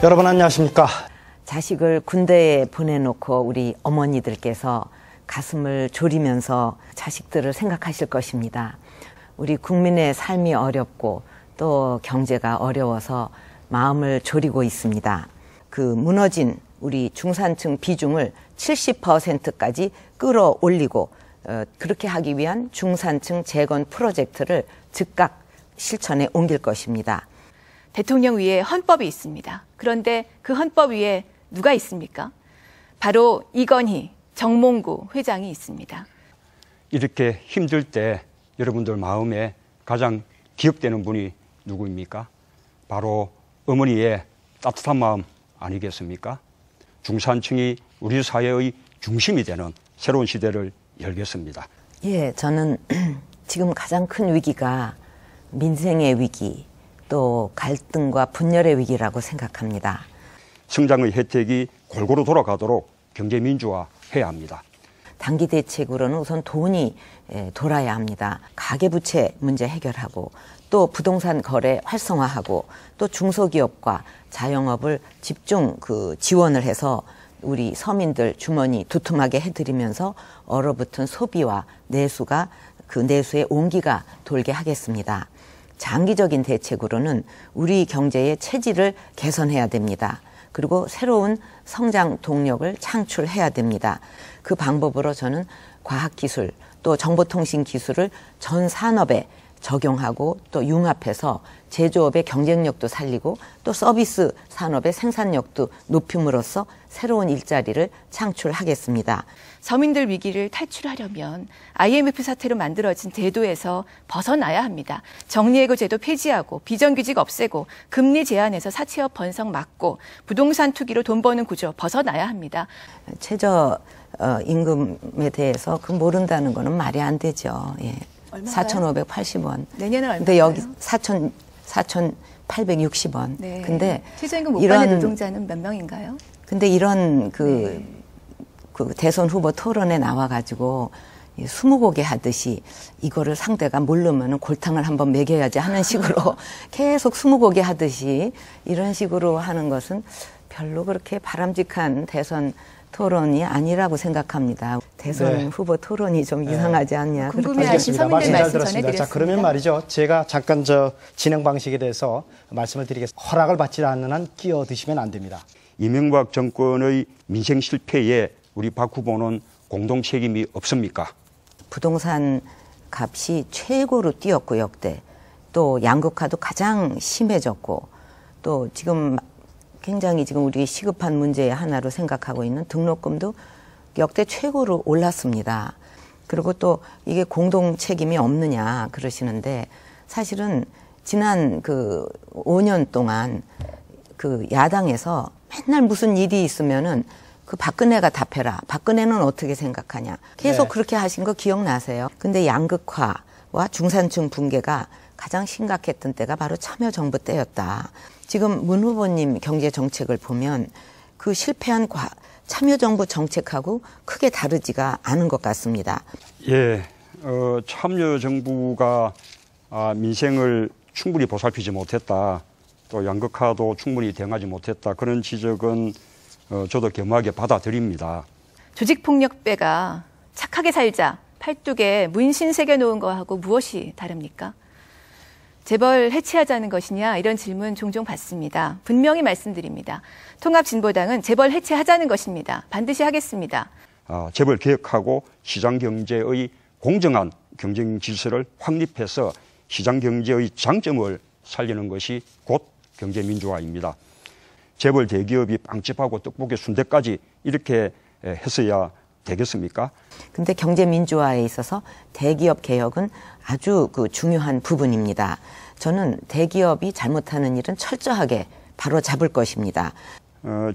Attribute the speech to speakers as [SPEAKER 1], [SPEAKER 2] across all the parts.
[SPEAKER 1] 여러분 안녕하십니까?
[SPEAKER 2] 자식을 군대에 보내놓고 우리 어머니들께서 가슴을 졸이면서 자식들을 생각하실 것입니다. 우리 국민의 삶이 어렵고 또 경제가 어려워서 마음을 졸이고 있습니다. 그 무너진 우리 중산층 비중을 70%까지 끌어올리고 그렇게 하기 위한 중산층 재건 프로젝트를 즉각 실천에 옮길 것입니다.
[SPEAKER 3] 대통령 위에 헌법이 있습니다. 그런데 그 헌법 위에 누가 있습니까? 바로 이건희 정몽구 회장이 있습니다.
[SPEAKER 4] 이렇게 힘들 때 여러분들 마음에 가장 기억되는 분이 누구입니까? 바로 어머니의 따뜻한 마음 아니겠습니까? 중산층이 우리 사회의 중심이 되는 새로운 시대를 열겠습니다.
[SPEAKER 2] 예, 저는 지금 가장 큰 위기가 민생의 위기, 또 갈등과 분열의 위기라고 생각합니다.
[SPEAKER 4] 성장의 혜택이 골고루 돌아가도록 경제 민주화해야 합니다.
[SPEAKER 2] 단기 대책으로는 우선 돈이 돌아야 합니다. 가계부채 문제 해결하고 또 부동산 거래 활성화하고 또 중소기업과 자영업을 집중 지원을 해서 우리 서민들 주머니 두툼하게 해드리면서 얼어붙은 소비와 내수가 그 내수의 온기가 돌게 하겠습니다. 장기적인 대책으로는 우리 경제의 체질을 개선해야 됩니다. 그리고 새로운 성장 동력을 창출해야 됩니다. 그 방법으로 저는 과학기술 또 정보통신기술을 전 산업에 적용하고 또 융합해서 제조업의 경쟁력도 살리고 또 서비스 산업의 생산력도 높임으로써 새로운 일자리를 창출하겠습니다.
[SPEAKER 3] 서민들 위기를 탈출하려면 IMF 사태로 만들어진 제도에서 벗어나야 합니다. 정리해고 제도 폐지하고 비정규직 없애고 금리 제한해서 사채업 번성 막고 부동산 투기로 돈 버는 구조 벗어나야 합니다.
[SPEAKER 2] 최저 임금에 대해서 모른다는 거는 말이 안 되죠. 예. 4,580원.
[SPEAKER 3] 내년은 얼마인가요?
[SPEAKER 2] 근데 여기 4,860원.
[SPEAKER 3] 네.
[SPEAKER 2] 근데
[SPEAKER 3] 최저임금 못 받는 노동자는 몇 명인가요?
[SPEAKER 2] 근데 이런 그 대선 후보 토론에 나와가지고 스무고개 하듯이 이거를 상대가 모르면 골탕을 한번 먹여야지 하는 식으로 계속 스무고개 하듯이 이런 식으로 하는 것은 별로 그렇게 바람직한 대선 토론이 아니라고 생각합니다. 대선 후보 토론이 좀 이상하지 않냐.
[SPEAKER 3] 궁금해하신 서민들 말씀 전해드렸습니다.
[SPEAKER 1] 자, 그러면 말이죠. 제가 잠깐 진행 방식에 대해서 말씀을 드리겠습니다. 허락을 받지 않는 한 끼어드시면 안 됩니다.
[SPEAKER 4] 이명박 정권의 민생 실패에 우리 박 후보는 공동 책임이 없습니까?
[SPEAKER 2] 부동산 값이 최고로 뛰었고 역대 또 양극화도 가장 심해졌고 또 지금 굉장히 지금 우리 시급한 문제의 하나로 생각하고 있는 등록금도 역대 최고로 올랐습니다. 그리고 또 이게 공동 책임이 없느냐 그러시는데 사실은 지난 5년 동안 야당에서 맨날 무슨 일이 있으면은 박근혜가 답해라. 박근혜는 어떻게 생각하냐. 계속 그렇게 하신 거 기억나세요? 근데 양극화와 중산층 붕괴가 가장 심각했던 때가 바로 참여정부 때였다. 지금 문 후보님 경제정책을 보면 그 실패한 참여정부 정책하고 크게 다르지가 않은 것 같습니다.
[SPEAKER 4] 예, 참여정부가 민생을 충분히 보살피지 못했다. 또 양극화도 충분히 대응하지 못했다. 그런 지적은 저도 겸허하게 받아들입니다.
[SPEAKER 3] 조직폭력배가 착하게 살자 팔뚝에 문신 새겨놓은 거하고 무엇이 다릅니까? 재벌 해체하자는 것이냐 이런 질문 종종 받습니다. 분명히 말씀드립니다. 통합진보당은 재벌 해체하자는 것입니다. 반드시 하겠습니다.
[SPEAKER 4] 재벌 개혁하고 시장경제의 공정한 경쟁 질서를 확립해서 시장경제의 장점을 살리는 것이 곧 경제민주화입니다. 재벌 대기업이 빵집하고 떡볶이 순대까지 이렇게 했어야 되겠습니까?
[SPEAKER 2] 근데 경제민주화에 있어서 대기업 개혁은 아주 중요한 부분입니다. 저는 대기업이 잘못하는 일은 철저하게 바로 잡을 것입니다.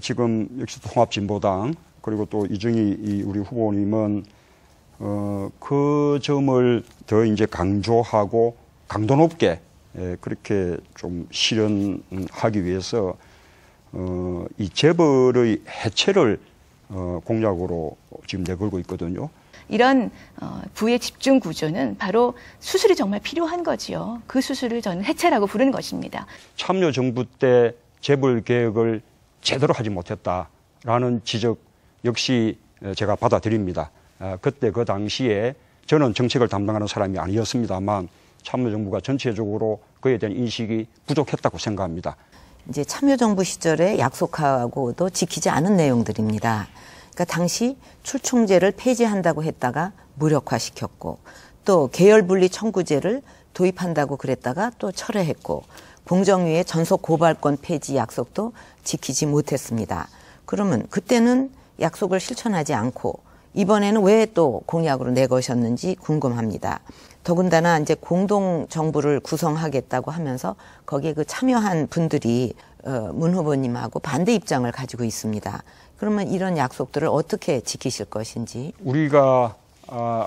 [SPEAKER 4] 지금 역시 통합진보당 그리고 또 이정희 우리 후보님은 그 점을 더 이제 강조하고 강도 높게 그렇게 좀 실현하기 위해서 이 재벌의 해체를 공약으로 지금 내걸고 있거든요.
[SPEAKER 3] 이런 부의 집중 구조는 바로 수술이 정말 필요한 거지요. 그 수술을 저는 해체라고 부르는 것입니다.
[SPEAKER 4] 참여정부 때 재벌 개혁을 제대로 하지 못했다라는 지적 역시 제가 받아들입니다. 그때 그 당시에 저는 정책을 담당하는 사람이 아니었습니다만 참여정부가 전체적으로 그에 대한 인식이 부족했다고 생각합니다.
[SPEAKER 2] 이제 참여정부 시절에 약속하고도 지키지 않은 내용들입니다. 그러니까 당시 출총제를 폐지한다고 했다가 무력화시켰고 또 계열분리 청구제를 도입한다고 그랬다가 또 철회했고 공정위의 전속 고발권 폐지 약속도 지키지 못했습니다. 그러면 그때는 약속을 실천하지 않고 이번에는 왜 또 공약으로 내거셨는지 궁금합니다. 더군다나 이제 공동정부를 구성하겠다고 하면서 거기에 그 참여한 분들이 문 후보님하고 반대 입장을 가지고 있습니다. 그러면 이런 약속들을 어떻게 지키실 것인지.
[SPEAKER 4] 우리가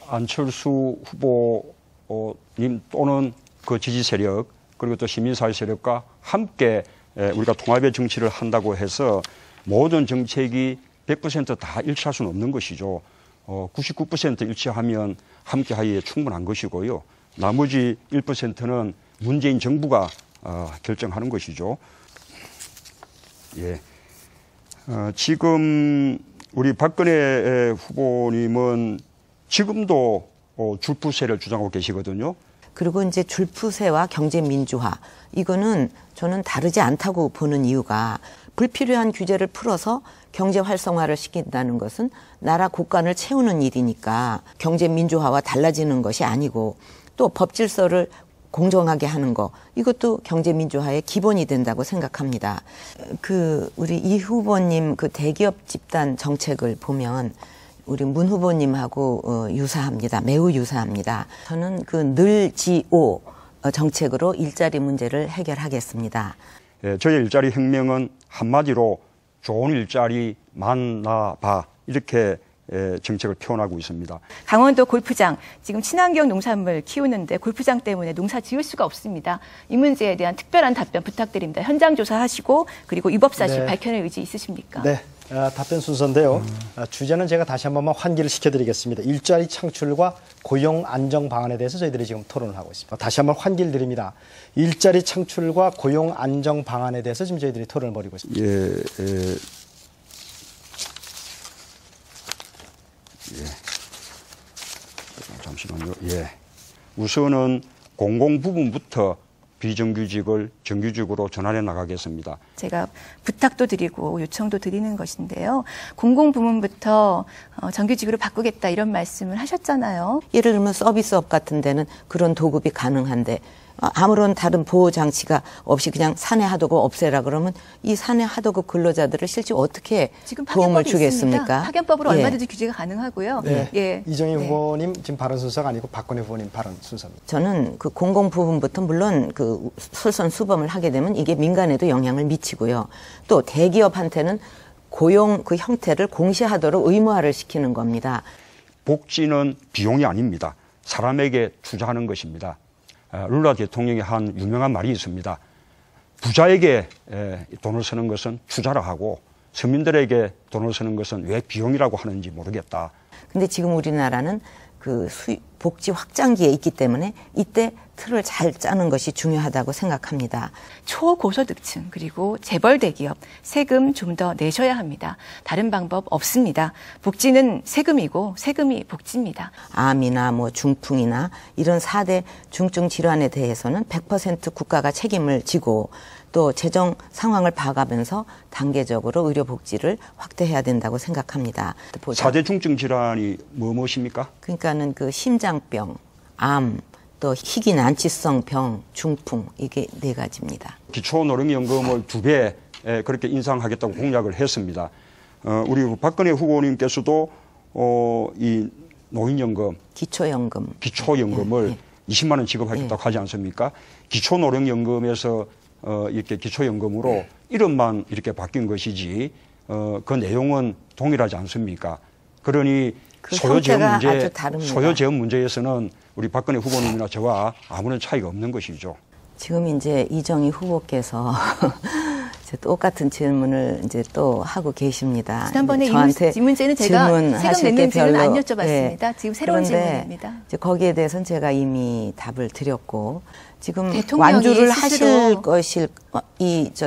[SPEAKER 4] 안철수 후보님 또는 그 지지 세력 그리고 또 시민사회 세력과 함께 우리가 통합의 정치를 한다고 해서 모든 정책이 100% 다 일치할 수는 없는 것이죠. 99% 일치하면 함께하기에 충분한 것이고요. 나머지 1%는 문재인 정부가 결정하는 것이죠. 예. 지금 우리 박근혜 후보님은 지금도 줄푸세를 주장하고 계시거든요.
[SPEAKER 2] 그리고 이제 줄푸세와 경제 민주화 이거는 저는 다르지 않다고 보는 이유가 불필요한 규제를 풀어서 경제 활성화를 시킨다는 것은 나라 곳간을 채우는 일이니까 경제 민주화와 달라지는 것이 아니고 또 법 질서를 공정하게 하는 거 이것도 경제 민주화의 기본이 된다고 생각합니다. 우리 이 후보님 그 대기업 집단 정책을 보면 우리 문 후보님하고 유사합니다. 매우 유사합니다. 저는 그 늘지오 정책으로 일자리 문제를 해결하겠습니다.
[SPEAKER 4] 예, 저의 일자리 혁명은 한마디로 좋은 일자리 만나봐 이렇게 정책을 표현하고 있습니다.
[SPEAKER 3] 강원도 골프장, 지금 친환경 농산물 키우는데 골프장 때문에 농사 지을 수가 없습니다. 이 문제에 대한 특별한 답변 부탁드립니다. 현장 조사하시고 그리고 위법사실
[SPEAKER 1] 네.
[SPEAKER 3] 밝혀낼 의지 있으십니까?
[SPEAKER 1] 네. 답변 순서인데요. 주제는 제가 다시 한 번만 환기를 시켜드리겠습니다. 일자리 창출과 고용 안정 방안에 대해서 저희들이 지금 토론을 하고 있습니다. 다시 한 번 환기를 드립니다. 일자리 창출과 고용 안정 방안에 대해서 지금 저희들이 토론을 벌이고 있습니다.
[SPEAKER 4] 잠시만요. 예. 우선은 공공 부분부터 비정규직을 정규직으로 전환해 나가겠습니다.
[SPEAKER 3] 제가 부탁도 드리고 요청도 드리는 것인데요. 공공부문부터 정규직으로 바꾸겠다 이런 말씀을 하셨잖아요.
[SPEAKER 2] 예를 들면 서비스업 같은 데는 그런 도급이 가능한데 아무런 다른 보호 장치가 없이 그냥 사내 하도급 없애라 그러면 이 사내 하도급 근로자들을 실제 어떻게
[SPEAKER 3] 지금
[SPEAKER 2] 도움을
[SPEAKER 3] 파견법이
[SPEAKER 2] 주겠습니까?
[SPEAKER 3] 있습니다. 파견법으로
[SPEAKER 2] 예.
[SPEAKER 3] 얼마든지 규제가 가능하고요.
[SPEAKER 1] 네.
[SPEAKER 3] 예.
[SPEAKER 1] 이정희
[SPEAKER 3] 네.
[SPEAKER 1] 후보님 지금 발언 순서가 아니고 박근혜 후보님 발언 순서입니다.
[SPEAKER 2] 저는 그 공공 부분부터 물론 그 솔선수범을 하게 되면 이게 민간에도 영향을 미치고요. 또 대기업한테는 고용 그 형태를 공시하도록 의무화를 시키는 겁니다.
[SPEAKER 4] 복지는 비용이 아닙니다. 사람에게 투자하는 것입니다. 룰라 대통령이 한 유명한 말이 있습니다. 부자에게 돈을 쓰는 것은 투자라 하고 서민들에게 돈을 쓰는 것은 왜 비용이라고 하는지 모르겠다.
[SPEAKER 2] 근데 지금 우리나라는 그 복지 확장기에 있기 때문에 이때 틀을 잘 짜는 것이 중요하다고 생각합니다.
[SPEAKER 3] 초고소득층 그리고 재벌 대기업 세금 좀 더 내셔야 합니다. 다른 방법 없습니다. 복지는 세금이고 세금이 복지입니다.
[SPEAKER 2] 암이나 뭐 중풍이나 이런 4대 중증 질환에 대해서는 100% 국가가 책임을 지고 또 재정 상황을 봐가면서 단계적으로 의료 복지를 확대해야 된다고 생각합니다.
[SPEAKER 4] 4대 중증 질환이 무엇입니까?
[SPEAKER 2] 그러니까는 그 심장병, 암, 또 희귀 난치성 병, 중풍 이게 4가지입니다.
[SPEAKER 4] 기초노령연금을 2배 그렇게 인상하겠다고 공약을 했습니다. 우리 박근혜 후보님께서도 이 노인연금, 기초연금을 20만 원 지급하겠다고 하지 않습니까? 기초노령연금에서 이렇게 기초연금으로 이름만 이렇게 바뀐 것이지 그 내용은 동일하지 않습니까? 그러니
[SPEAKER 2] 그
[SPEAKER 4] 소요제한
[SPEAKER 2] 형태가 아주 다릅니다.
[SPEAKER 4] 소요제한 문제에서는 우리 박근혜 후보님이나 저와 아무런 차이가 없는 것이죠.
[SPEAKER 2] 지금 이제 이정희 후보께서 똑같은 질문을 이제 또 하고 계십니다.
[SPEAKER 3] 지난번에
[SPEAKER 2] 저한테
[SPEAKER 3] 이 문제는 제가 세금
[SPEAKER 2] 질문하실 게
[SPEAKER 3] 냈는지는
[SPEAKER 2] 별로,
[SPEAKER 3] 안 여쭤봤습니다. 지금 새로운
[SPEAKER 2] 그런데
[SPEAKER 3] 질문입니다.
[SPEAKER 2] 이제 거기에 대해서는 제가 이미 답을 드렸고 지금
[SPEAKER 3] 대통령이
[SPEAKER 2] 완주를
[SPEAKER 3] 스스로
[SPEAKER 2] 하실 것일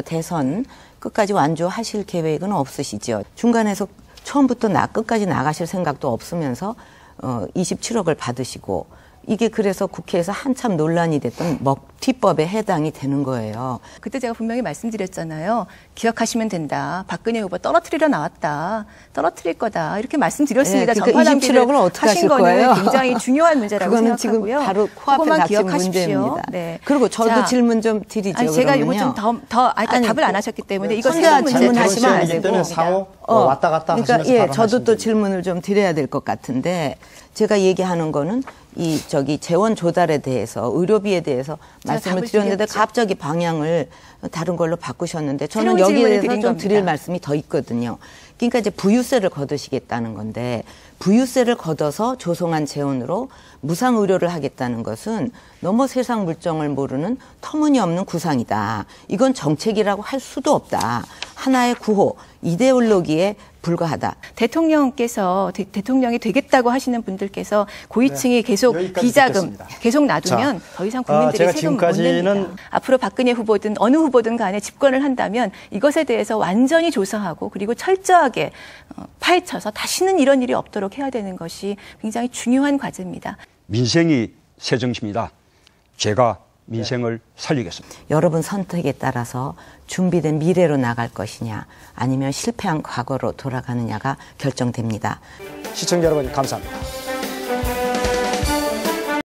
[SPEAKER 2] 대선 끝까지 완주하실 계획은 없으시죠? 중간에서 처음부터 끝까지 나가실 생각도 없으면서 27억을 받으시고 이게 그래서 국회에서 한참 논란이 됐던 먹튀법에 해당이 되는 거예요.
[SPEAKER 3] 그때 제가 분명히 말씀드렸잖아요. 기억하시면 된다. 박근혜 후보 떨어뜨리러 나왔다. 떨어뜨릴 거다. 이렇게 말씀드렸습니다.
[SPEAKER 2] 네, 그러니까
[SPEAKER 3] 전파 낭비를
[SPEAKER 2] 27억을 어떻게
[SPEAKER 3] 하신
[SPEAKER 2] 하실
[SPEAKER 3] 거는
[SPEAKER 2] 거예요?
[SPEAKER 3] 굉장히 중요한 문제라고
[SPEAKER 2] 그거는
[SPEAKER 3] 생각하고요.
[SPEAKER 2] 지금 바로 코앞에
[SPEAKER 3] 그것만
[SPEAKER 2] 닥친
[SPEAKER 3] 기억하십시오.
[SPEAKER 2] 문제입니다.
[SPEAKER 3] 네.
[SPEAKER 2] 그리고 저도
[SPEAKER 3] 자,
[SPEAKER 2] 질문 좀 드리죠.
[SPEAKER 3] 아니, 제가 이거
[SPEAKER 2] 그러면요.
[SPEAKER 3] 좀 답을 안 하셨기 때문에 이거
[SPEAKER 2] 혼자
[SPEAKER 3] 세금 문제
[SPEAKER 2] 질문하시면 안 되고.
[SPEAKER 1] 때는 상호 왔다 갔다
[SPEAKER 2] 그러니까
[SPEAKER 1] 하시면서
[SPEAKER 2] 예,
[SPEAKER 1] 발언하시면
[SPEAKER 2] 저도 또
[SPEAKER 1] 됩니다.
[SPEAKER 2] 질문을 좀 드려야 될 것 같은데 제가 얘기하는 거는 재원 조달에 대해서 의료비에 대해서 말씀을
[SPEAKER 3] 답을
[SPEAKER 2] 드렸는데
[SPEAKER 3] 드렸죠.
[SPEAKER 2] 갑자기 방향을 다른 걸로 바꾸셨는데 저는
[SPEAKER 3] 새로운
[SPEAKER 2] 여기에
[SPEAKER 3] 질문을
[SPEAKER 2] 대해서
[SPEAKER 3] 드린
[SPEAKER 2] 좀
[SPEAKER 3] 겁니다.
[SPEAKER 2] 드릴 말씀이 더 있거든요. 그러니까 이제 부유세를 걷으시겠다는 건데 부유세를 걷어서 조성한 재원으로 무상 의료를 하겠다는 것은 너무 세상 물정을 모르는 터무니없는 구상이다. 이건 정책이라고 할 수도 없다. 하나의 구호, 이데올로기에 불과하다.
[SPEAKER 3] 대통령께서 대통령이 되겠다고 하시는 분들께서 고위층이 계속
[SPEAKER 1] 여기까지
[SPEAKER 3] 비자금
[SPEAKER 1] 듣겠습니다.
[SPEAKER 3] 계속 놔두면
[SPEAKER 1] 자,
[SPEAKER 3] 더 이상 국민들이
[SPEAKER 1] 제가
[SPEAKER 3] 세금 못
[SPEAKER 1] 지금까지는
[SPEAKER 3] 냅니다. 앞으로 박근혜 후보든 어느 후보든 간에 집권을 한다면 이것에 대해서 완전히 조사하고 그리고 철저하게 파헤쳐서 다시는 이런 일이 없도록 해야 되는 것이 굉장히 중요한 과제입니다.
[SPEAKER 4] 민생이 새정치입니다. 제가 민생을 살리겠습니다.
[SPEAKER 2] 여러분 선택에 따라서 준비된 미래로 나갈 것이냐 아니면 실패한 과거로 돌아가느냐가 결정됩니다.
[SPEAKER 1] 시청자 여러분 감사합니다.